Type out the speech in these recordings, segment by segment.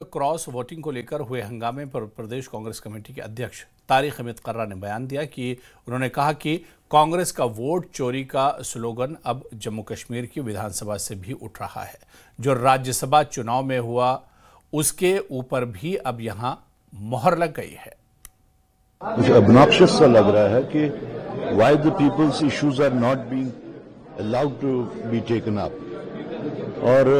Cross voting को लेकर हुए हंगामे पर प्रदेश कांग्रेस कमेटी के अध्यक्ष तारिक हमीद कर्रा ने बयान दिया कि उन्होंने कहा कि कांग्रेस का वोट चोरी का स्लोगन अब जम्मू कश्मीर की विधानसभा से भी उठ रहा है। जो राज्यसभा चुनाव में हुआ उसके ऊपर भी अब यहां मोहर लग गई है। मुझे obnoxious सा लग रहा है कि why the people's issues are not being allowed to be taken up। और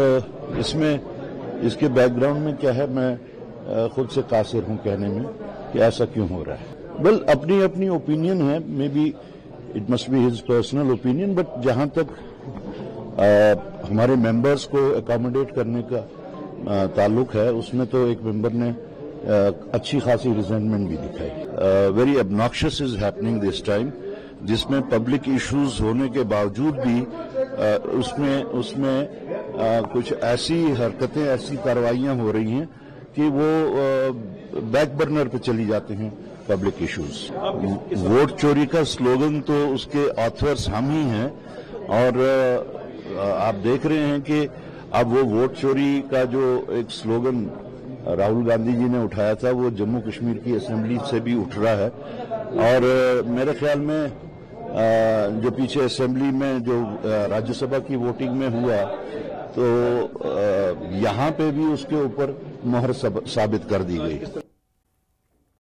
इसके बैकग्राउंड में क्या है, मैं खुद से कासिर हूं कहने में कि ऐसा क्यों हो रहा है। वेल, अपनी अपनी ओपिनियन है, may be it must be his personal opinion, but जहां तक हमारे मेंबर्स को अकोमोडेट करने का ताल्लुक है, उसमें तो एक मेंबर ने अच्छी खासी रिजेंटमेंट भी दिखाई। Very obnoxious is happening this time, जिसमें पब्लिक इश्यूज होने के बावजूद भी उसमें कुछ ऐसी हरकतें, ऐसी कार्रवाइयां हो रही हैं कि वो बैक बर्नर पे चली जाते हैं पब्लिक इश्यूज। वोट चोरी का स्लोगन तो उसके ऑथर्स हम ही हैं, और आप देख रहे हैं कि अब वो वोट चोरी का जो एक स्लोगन राहुल गांधी जी ने उठाया था, वो जम्मू कश्मीर की असेंबली से भी उठ रहा है। और मेरे ख्याल में जो पीछे असेंबली में जो राज्यसभा की वोटिंग में हुआ, तो यहाँ पे भी उसके ऊपर मोहर साबित कर दी गई।